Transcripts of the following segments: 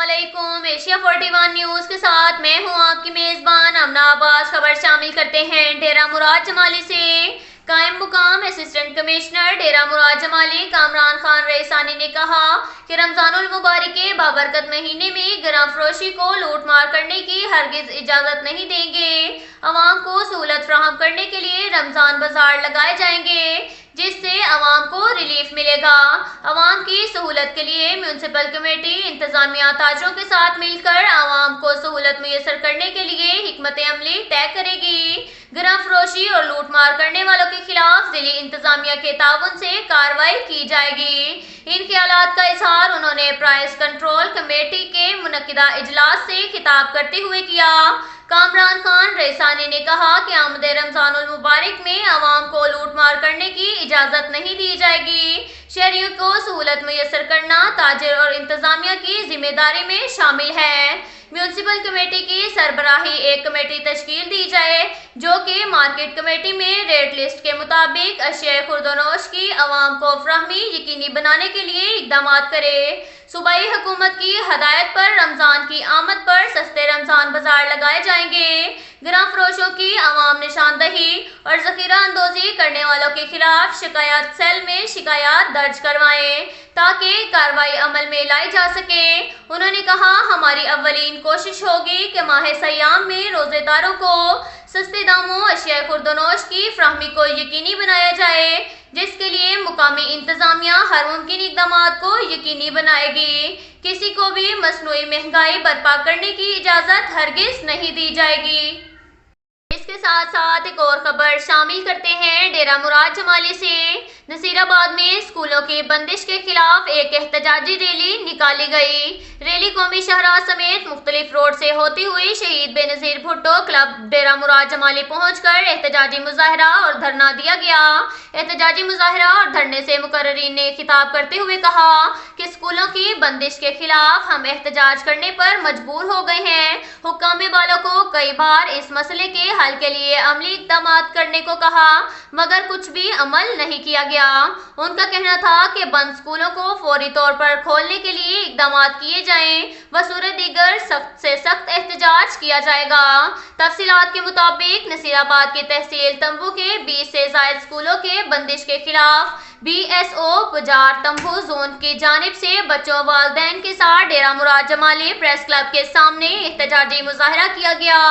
अस्सलामुअलैकुम। Asia 41 news के साथ मैं हूं आपकी मेज़बान अमना अब्बास। खबर शामिल करते हैं डेरा मुराद जमाली से। कायम मुकाम असिस्टेंट कमिश्नर डेरा मुराद जमाली कामरान खान रईसानी ने कहा कि रमजानुल मुबारक के बाबरकत महीने में गिरां फरोशी को लूट मार करने की हरगिज इजाज़त नहीं देंगे। अवाम को सहूलत फराहम करने के लिए रमजान बाजार लगाए जाएंगे, जिससे अवाम को रिलीफ मिलेगा। अवाम की सहूलत के लिए म्यूनसिपल कमेटी इंतजामिया ताजरों के साथ मिलकर अवाम को सहूलत मुयसर करने के लिए हिकमत अमली तय करेगी। गिरां फरोशी और लूट मार करने वालों के खिलाफ जिली इंतजामिया के ताउन से कार्रवाई की जाएगी। इन ख्यालात का इजहार उन्होंने प्राइस कंट्रोल कमेटी के मुनक्किदा इजलास से खिताब करते हुए किया। कामरान खान रईसानी ने कहा कि आमद रमजानुल मुबारक में अवाम को लूट मार करने की इजाज़त नहीं दी जाएगी। शहरियों को सहूलत मुयसर करना ताजिर और इंतजामिया की जिम्मेदारी में शामिल है। म्यूनसिपल कमेटी की सरबराही एक कमेटी तश्कील दी जाए जो कि मार्केट कमेटी में रेट लिस्ट के मुताबिक अशिया खुर्दोनोश की अवाम को फराहमी यकीनी बनाने के लिए इकदाम करे। सूबाई हुकूमत की हदायत पर रमजान की आमद पर सस्ते रमजान बाजार लगाए जाएंगे। गिरां फरोशों की अवाम निशानदही और जखीरा अंदोजी करने वालों के खिलाफ शिकायत सेल में शिकायत दर्ज करवाएं ताकि कार्रवाई अमल में लाई जा सके। उन्होंने कहा, हमारी अव्वलीन कोशिश होगी कि माह सयाम में रोजेदारों को सस्ते दामों अशिया खुर्दोनोश की फराहमी को यकीनी बनाया जाए, जिसके लिए मुकामी इंतजामिया हर मुमकिन इक़दामात को यकीनी बनाएगी। किसी को भी मसनूई महंगाई बर्पा करने की इजाज़त हरगिज नहीं दी जाएगी। इसके साथ साथ एक और खबर शामिल करते हैं डेरा मुराद जमाली से। नसीराबाद में स्कूलों की बंदिश के खिलाफ एक एहतजाजी रैली निकाली गई। रैली कौमी शाहराह समेत मुख्तलिफ रोड से होती हुई शहीद बेनज़ीर भुट्टो क्लब डेरा मुराद जमाली पहुंचकर एहतजाजी मुजाहरा और धरना दिया गया। एहतजाजी मुजाहरा और धरने से मुकर्ररीन ने खिताब करते हुए कहा कि स्कूलों की बंदिश के खिलाफ हम एहतजाज करने पर मजबूर हो गए हैं। हुक्काम वालों को कई बार इस मसले के हल के लिए अमली इक़दाम करने को कहा, मगर कुछ भी अमल नहीं किया गया। उनका कहना था कि बंद स्कूलों को फौरी तौर पर खोलने के लिए इक़दाम किए जाएं व सूरत दीगर सख्त से सख्त एहतजाज किया जाएगा। तफसीलात के मुताबिक नसीराबाद की तहसील तंबू के 20 से ज़ायद स्कूलों के बंदिश के खिलाफ BSO पुजार तंबू जोन की जानिब से बच्चों वालिदैन के साथ डेरा मुराद जमाली प्रेस क्लब के सामने एहतजाजी मुजाहरा किया गया।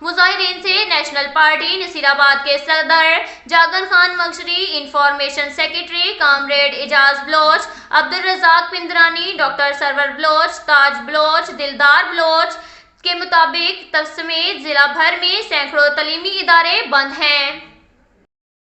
मुजाहिरीन से नेशनल पार्टी नसीराबाद के सदर Jagan Khan Mangshari, information secretary comrade Ejaz Baloch, Abdul Razzaq Pindrani, doctor Sarwar Baloch, Taj Baloch, Dildar Baloch के मुताबिक समेत जिला भर में सैकड़ों तलीमी इदारे बंद हैं।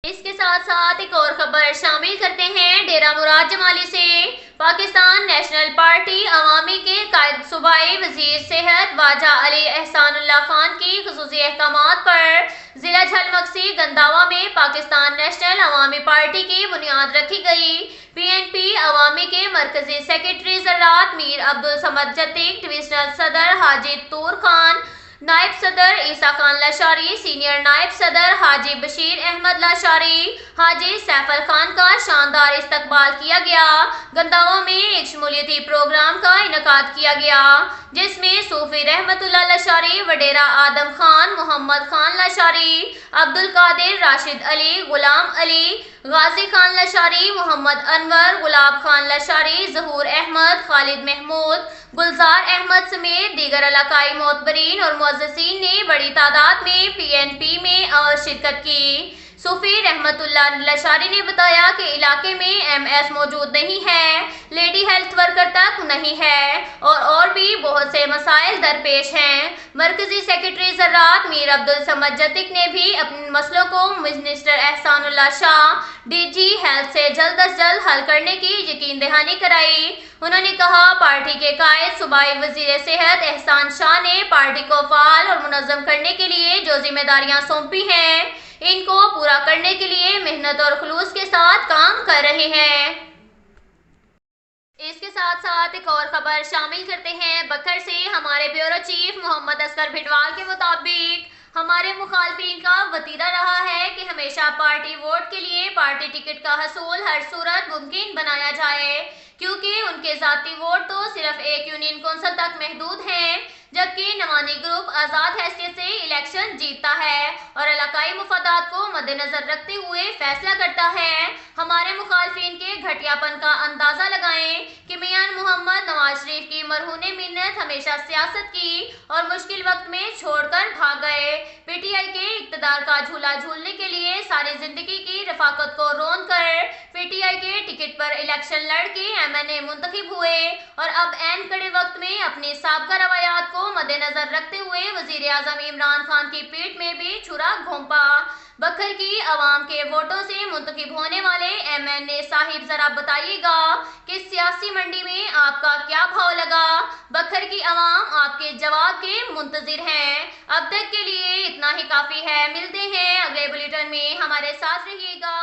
इसके साथ साथ एक और खबर शामिल करते हैं डेरा मुराद जमाली से। पाकिस्तान नेशनल पार्टी अवामी के कायद सूबाई वजीर सेहत वाजा अली एहसानुल्लाह खान की खुसूसी अहकामात पर जिला झलमक्सी गंदावा में पाकिस्तान नेशनल अवामी पार्टी की बुनियाद रखी गई। PNP अवामी के मरकजी सेक्रेटरी ज़रात मीर अब्दुल समद जतीक, डिविजनल सदर हाजी तूर खान, नायब सदर ईसा खान लाशारी, सीनियर नायब सदर हाजी बशीर अहमद लाशारी, हाजी सैफल खान का शानदार इस्तकबाल किया गया। गंदावा में एक शमूलियती प्रोग्राम का इनकाद किया गया, जिसमें सूफी रहमतुल्लाह लाशारी, वडेरा आदम खान, मोहम्मद खान लाशारी, अब्दुल कादिर, राशिद अली, गुलाम अली, गाजी खान लाशारी, मोहम्मद अनवर, गुलाब खान लाशारी, जहूर अहमद, खालिद महमूद, गुलजार अहमद समेत दीगर इलाकाई मोतबरीन और मुअज़्ज़िज़ीन ने बड़ी तादाद में PNP में शिरकत की। सूफी रहमतुल्लाह लाशारी ने बताया कि इलाके में MS मौजूद नहीं है, लेडी हेल्थ वर्कर तक नहीं है और भी बहुत से मसाइल दरपेश हैं। मरकजी सेक्रेटरी ज़रात मीर अब्दुल समद जतीक ने भी अपने मसलों को minister Ehsanullah Shah DG health से जल्द अज जल्द हल करने की यकीन दहानी कराई। उन्होंने कहा, पार्टी के कायद सूबाई वजीर सेहत एहसान शाह ने पार्टी को फाल और मुनज़्ज़म करने के लिए जो जिम्मेदारियां सौंपी हैं, इनको पूरा करने के लिए मेहनत और खुलूस के साथ काम कर रहे हैं। इसके साथ साथ एक और खबर शामिल करते हैं बखर से। हमारे ब्यूरो चीफ मोहम्मद असगर भिडवाल के मुताबिक हमारे मुखालफिन का वतीरा रहा है कि हमेशा पार्टी वोट के लिए पार्टी टिकट का हसूल हर सूरत मुमकिन बनाया जाए। کیونکہ ان کے ذاتی ووٹ تو صرف ایک یونین کونسل تک محدود ہیں، جبکہ نمانی گروپ آزاد حیثیت سے الیکشن جیتتا ہے اور علاقائی مفادات کو مد نظر رکھتے ہوئے فیصلہ کرتا ہے۔ ہمارے مخالفین کے گھٹیا پن کا اندازہ لگائیں کہ میاں محمد نواز شریف کی مرہون منت ہمیشہ سیاست کی اور مشکل وقت میں چھوڑ کر بھاگ گئے۔ پی ٹی آئی کے اقتدار کا جھولا جھولنے کے لیے ساری زندگی کی رفاقت کو رون کر پی ٹی آئی کے ٹکٹ پر الیکشن لڑ کے ایم این اے منتخب ہوئے اور اب عین کڑے وقت میں اپنی سابقہ روایات کو مد نظر رکھتے ہوئے وزیر اعظم عمران خان کی پیٹھ میں بھی چھرا گھونپا۔ بکھر کی عوام کے ووٹوں سے منتخب ہونے والے ایم این اے صاحب ذرا بتائیے گا کہ سیاسی منڈی میں آپ کا کیا بھاؤ لگا؟ بکھر کی عوام آپ کے جواب کے منتظر ہیں۔ اب تک کے لیے اتنا ہی کافی ہے، ملتے ہیں اگلے بلیٹن میں، ہمارے ساتھ رہیے گا۔